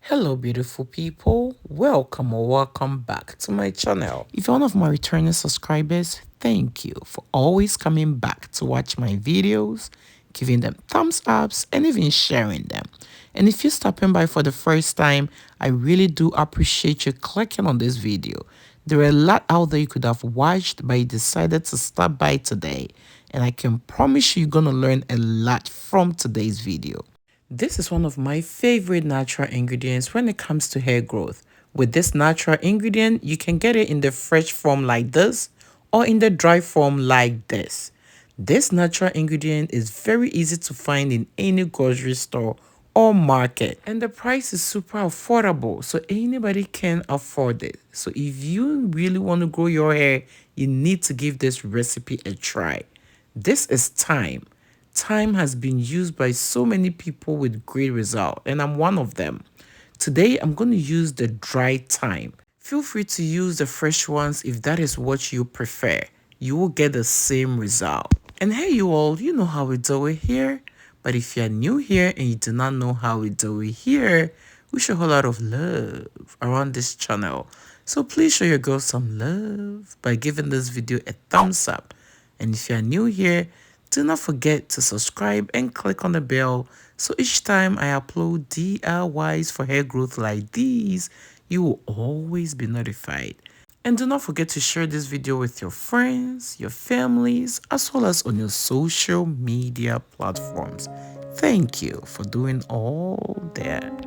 Hello beautiful people, welcome or welcome back to my channel. If you're one of my returning subscribers, thank you for always coming back to watch my videos, giving them thumbs ups and even sharing them. And if you're stopping by for the first time, I really do appreciate you clicking on this video. There are a lot out there you could have watched, but you decided to stop by today, and I can promise you you're gonna learn a lot from today's video. This is one of my favorite natural ingredients when it comes to hair growth. With this natural ingredient, you can get it in the fresh form like this or in the dry form like this. This natural ingredient is very easy to find in any grocery store or market, and the price is super affordable, so anybody can afford it. So if you really want to grow your hair, you need to give this recipe a try. This is thyme. Thyme has been used by so many people with great result, and I'm one of them. Today, I'm going to use the dry thyme. Feel free to use the fresh ones if that is what you prefer. You will get the same result. And hey you all, you know how we do it here. But if you're new here and you do not know how we do it here, we show a whole lot of love around this channel. So please show your girl some love by giving this video a thumbs up. And if you're new here, do not forget to subscribe and click on the bell so each time I upload DIYs for hair growth like these, you will always be notified. And do not forget to share this video with your friends, your families, as well as on your social media platforms. Thank you for doing all that.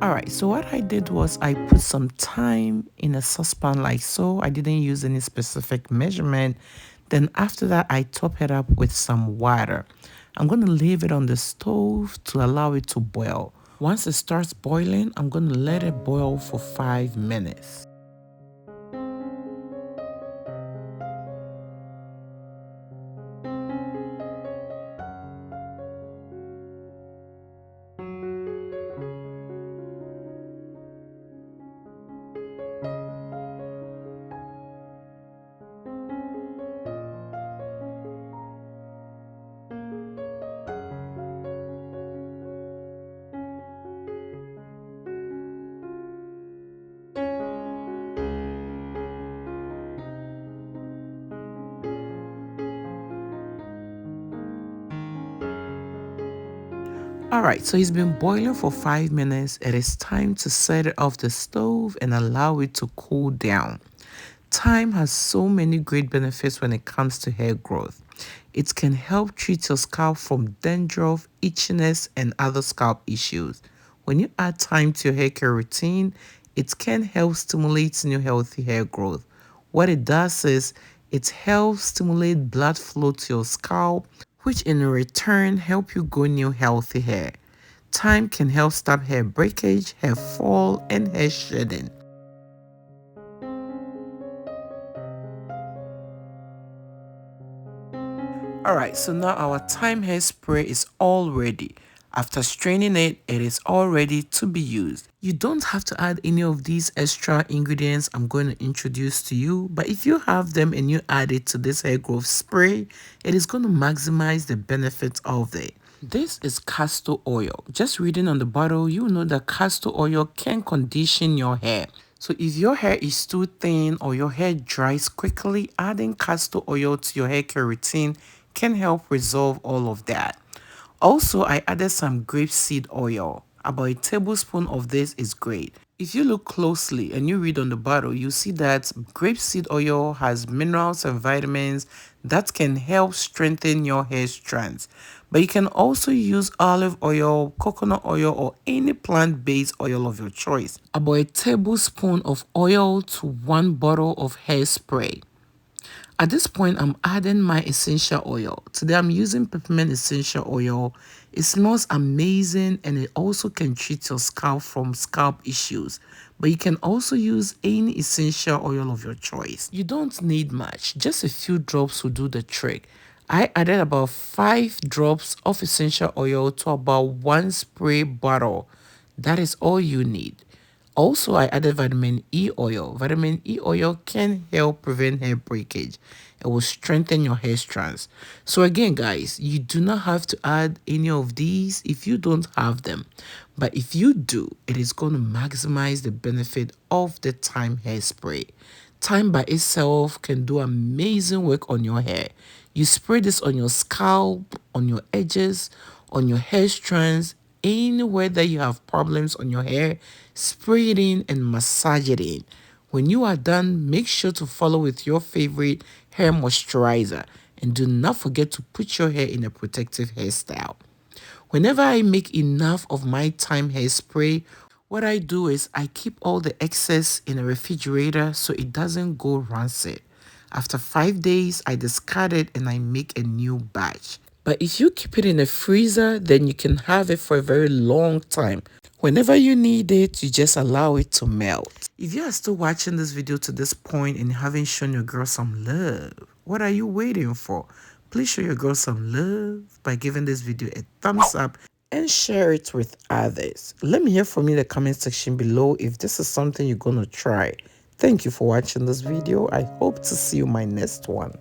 Alright, so what I did was I put some thyme in a saucepan like so. I didn't use any specific measurement. Then after that, I top it up with some water. I'm going to leave it on the stove to allow it to boil. Once it starts boiling, I'm going to let it boil for 5 minutes. Alright, so it's been boiling for 5 minutes. It is time to set it off the stove and allow it to cool down. Thyme has so many great benefits when it comes to hair growth. It can help treat your scalp from dandruff, itchiness, and other scalp issues. When you add thyme to your hair care routine, it can help stimulate new healthy hair growth. What it does is it helps stimulate blood flow to your scalp, which in return help you grow new healthy hair. Thyme can help stop hair breakage, hair fall, and hair shedding. Alright, so now our thyme hairspray is all ready. After straining it, it is all ready to be used. You don't have to add any of these extra ingredients I'm going to introduce to you, but if you have them and you add it to this hair growth spray, it is going to maximize the benefits of it. This is castor oil. Just reading on the bottle, you know that castor oil can condition your hair. So if your hair is too thin or your hair dries quickly, adding castor oil to your hair care routine can help resolve all of that. Also, I added some grapeseed oil. About a tablespoon of this is great. If you look closely and you read on the bottle, you see that grapeseed oil has minerals and vitamins that can help strengthen your hair strands. But you can also use olive oil, coconut oil, or any plant-based oil of your choice. About a tablespoon of oil to 1 bottle of hairspray. At this point, I'm adding my essential oil. Today, I'm using peppermint essential oil. It smells amazing and it also can treat your scalp from scalp issues. But you can also use any essential oil of your choice. You don't need much, just a few drops will do the trick. I added about 5 drops of essential oil to about 1 spray bottle. That is all you need. Also, I added vitamin E oil. Vitamin E oil can help prevent hair breakage. It will strengthen your hair strands. So again, guys, you do not have to add any of these if you don't have them. But if you do, it is going to maximize the benefit of the Thyme hairspray. Thyme by itself can do amazing work on your hair. You spray this on your scalp, on your edges, on your hair strands, anywhere that you have problems on your hair, spray it in and massage it in. When you are done, make sure to follow with your favorite hair moisturizer and do not forget to put your hair in a protective hairstyle. Whenever I make enough of my Thyme hairspray, what I do is I keep all the excess in a refrigerator so it doesn't go rancid. After 5 days, I discard it and I make a new batch. But if you keep it in a freezer, then you can have it for a very long time. Whenever you need it, you just allow it to melt. If you are still watching this video to this point and haven't shown your girl some love, what are you waiting for? Please show your girl some love by giving this video a thumbs up and share it with others. Let me hear from you in the comment section below if this is something you're going to try. Thank you for watching this video. I hope to see you in my next one.